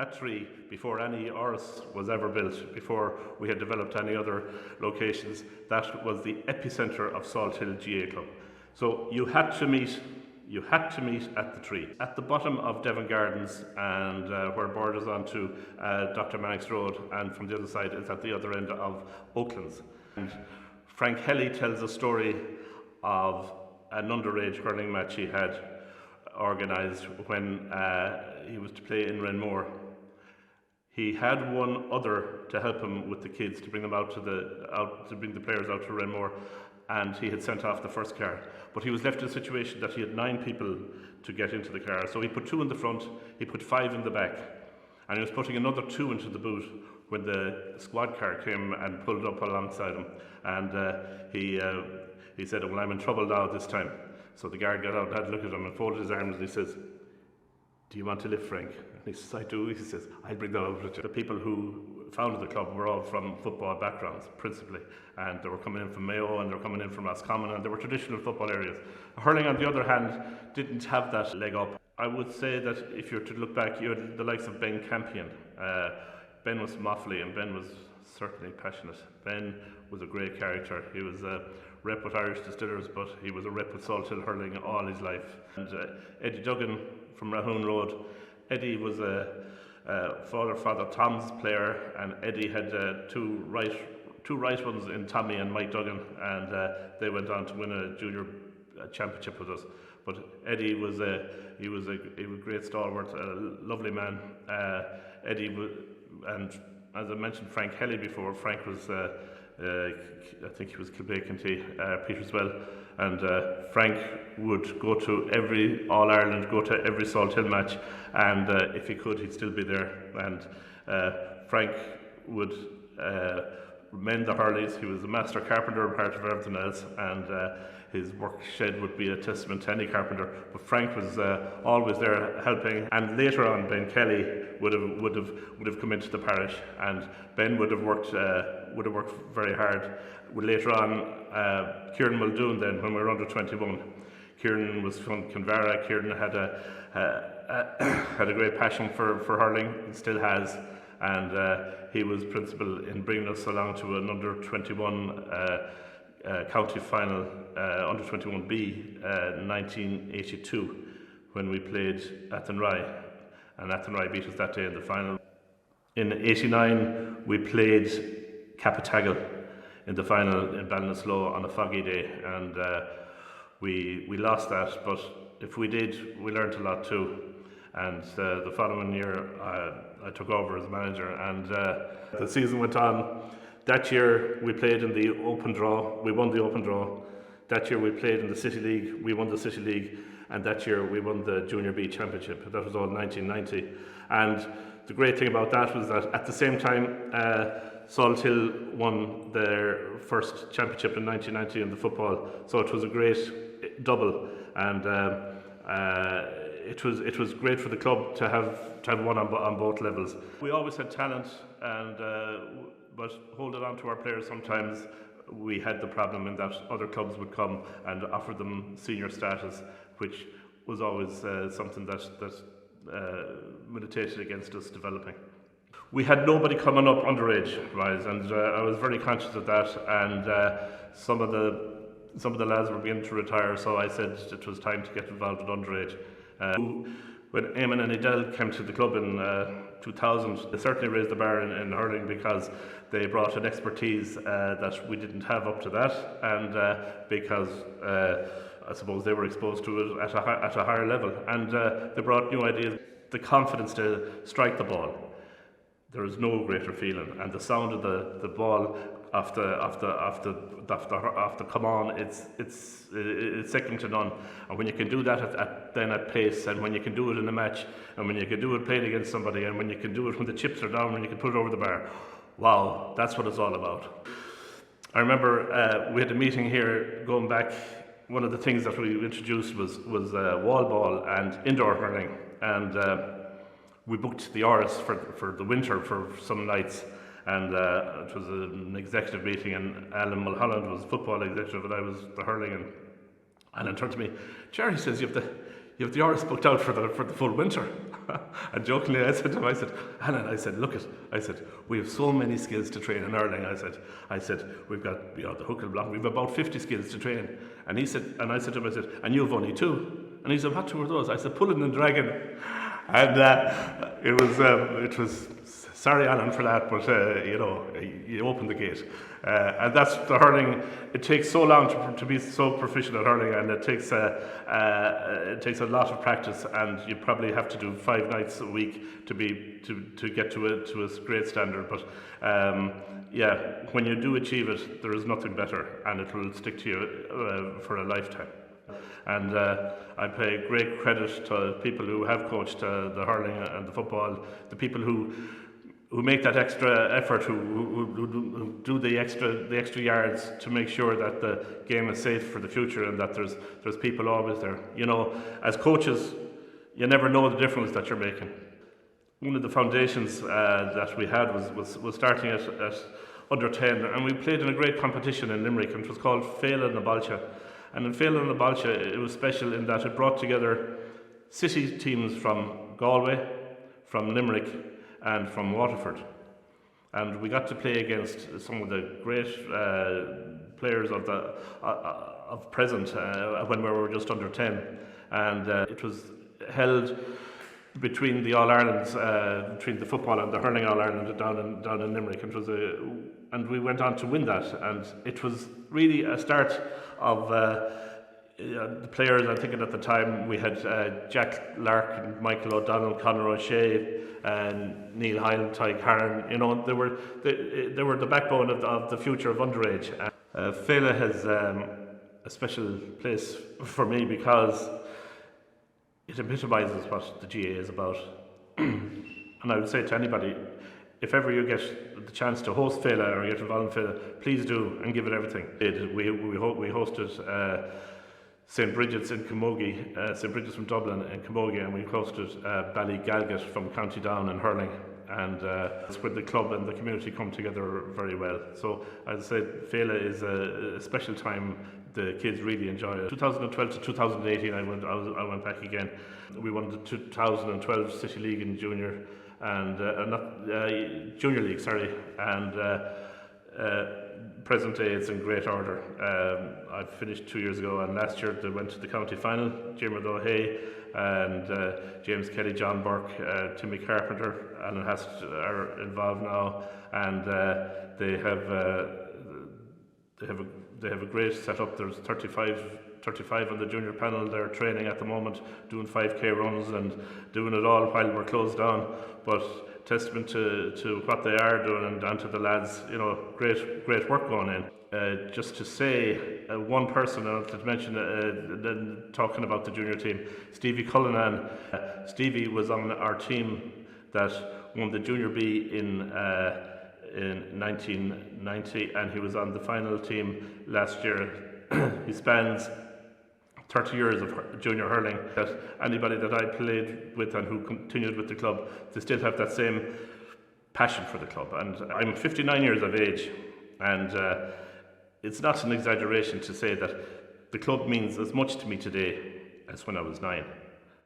That tree, before any Oris was ever built, before we had developed any other locations, that was the epicentre of Salthill GA Club. So you had to meet at the tree. At the bottom of Devon Gardens and where it borders onto Dr. Mannix Road, and from the other side is at the other end of Oaklands. And Frank Helly tells a story of an underage hurling match he had organised when he was to play in Renmore. He had one other to help him with the kids, to bring them to bring the players out to Renmore, and he had sent off the first car. But he was left in a situation that he had 9 people to get into the car. So he put 2 in the front, he put 5 in the back, and he was putting another 2 into the boot when the squad car came and pulled up alongside him. And he said, "Well, I'm in trouble now this time." So the guard got out and had a look at him and folded his arms and he says, "Do you want to live, Frank?" And he says, "I do." He says, "I'll bring that over to you." The people who founded the club were all from football backgrounds, principally. And they were coming in from Mayo and they were coming in from Roscommon, and they were traditional football areas. Hurling, on the other hand, didn't have that leg up. I would say that if you were to look back, you had the likes of Ben Campion. Ben was motley and Ben was certainly passionate. Ben was a great character. He was a rep with Irish Distillers, but he was a rep with Salthill Hurling all his life. And Eddie Duggan from Rahoon Road. Eddie was a Father Tom's player, and Eddie had two right ones in Tommy and Mike Duggan, and they went on to win a junior championship with us. But Eddie was a great stalwart, a lovely man. Eddie and as I mentioned Frank Helly before. Frank was I think he was Kilbacon Peterswell, and Frank would go to every All-Ireland, go to every Salthill match, and if he could, he'd still be there. And Frank would mend the hurleys. He was a master carpenter and part of everything else, and his work shed would be a testament to any carpenter. But Frank was always there helping. And later on, Ben Kelly would have come into the parish, and Ben would have worked very hard. Later on, Ger Mulholland, then when we were under 21, Kieran was from Kinvara. Kieran had a great passion for hurling, and still has, and he was principal in bringing us along to an under 21 county final, under 21B, 1982, when we played Athenry, and Athenry beat us that day in the final. In 89, we played Capitagal in the final in Ballinasloe on a foggy day, and we lost that, but if we did, we learned a lot too. And the following year, I took over as manager, and the season went on. That year, we played in the open draw. We won the open draw. That year, we played in the City League. We won the City League, and that year, we won the Junior B Championship. That was all 1990. And the great thing about that was that at the same time, Salthill won their first championship in 1990 in the football. So it was a great double, and it was great for the club to have one on both levels. We always had talent, and but holding on to our players, sometimes we had the problem in that other clubs would come and offer them senior status, which was always something that militated against us developing. We had nobody coming up underage-wise, and I was very conscious of that. And some of the lads were beginning to retire, so I said it was time to get involved with underage. When Eamon and Edel came to the club in 2000, they certainly raised the bar in hurling, because they brought an expertise that we didn't have up to that, and because I suppose they were exposed to it at a higher level, and they brought new ideas. The confidence to strike the ball. There is no greater feeling, and the sound of the ball after come on, it's second to none. And when you can do that at pace, and when you can do it in a match, and when you can do it playing against somebody, and when you can do it when the chips are down, when you can put it over the bar, wow, that's what it's all about. I remember we had a meeting here going back. One of the things that we introduced was wall ball and indoor hurling, and we booked the Oris for the winter for some nights, and it was an executive meeting, and Ger Mulholland was football executive and I was the hurling, and Alan turned to me, "Ger," he says, you you have the hours booked out for the full winter. And jokingly I said to him, I said, Alan, I said, look it, I said, we have so many skills to train in hurling. I said, we've got, the hook and block, we've about 50 skills to train. And he said, and I said to him, I said, and you've only 2. And he said, what 2 are those? I said, pulling and dragging. And it was, sorry Alan for that, but you opened the gate. And that's the hurling. It takes so long to be so proficient at hurling, and it takes a lot of practice, and you probably have to do 5 nights a week to get to a great standard. But when you do achieve it, there is nothing better, and it will stick to you for a lifetime. And I pay great credit to people who have coached the hurling and the football, the people who make that extra effort, who do the extra yards to make sure that the game is safe for the future, and that there's people always there. As coaches, you never know the difference that you're making. One of the foundations that we had was starting at under 10, and we played in a great competition in Limerick, and it was called Féile na Bailte. And in Féile na Bailte, it was special in that it brought together city teams from Galway, from Limerick, and from Waterford. And we got to play against some of the great players of present when we were just under 10. And it was held between the All-Irelands, between the football and the hurling All-Ireland down in Limerick. And we went on to win that. And it was really a start of the players. I'm thinking at the time we had Jack Larkin, Michael O'Donnell, Conor O'Shea, and Neil Hyland, Ty Carron. They were the backbone of the future of underage. Féile has a special place for me because it epitomises what the GA is about. And I would say to anybody, if ever you get the chance to host Féile or get involved in Féile, please do and give it everything. We hosted St. Bridget's in Camogie, St. Bridget's from Dublin in Camogie, and we hosted Ballygalget from County Down in hurling. And it's where the club and the community come together very well. So as I said, Féile is a special time. The kids really enjoy it. 2012 to 2018, I went back again. We won the 2012 City League in junior, and Junior League, sorry, and present day it's in great order. I finished 2 years ago, and last year they went to the county final. Jimmy O'Hay and James Kelly, John Burke, Timmy Carpenter, Alan Hast are involved now, and they have a great setup. There's 35 on the junior panel. They're training at the moment, doing 5k runs and doing it all while we're closed down. But testament to what they are doing and to the lads, great work going in. Just to say, one person I wanted to mention, then talking about the junior team, Stevie Cullinan. Stevie was on our team that won the Junior B in 1990, and he was on the final team last year. He spans 30 years of junior hurling. That anybody that I played with and who continued with the club, they still have that same passion for the club. And I'm 59 years of age, and it's not an exaggeration to say that the club means as much to me today as when I was 9.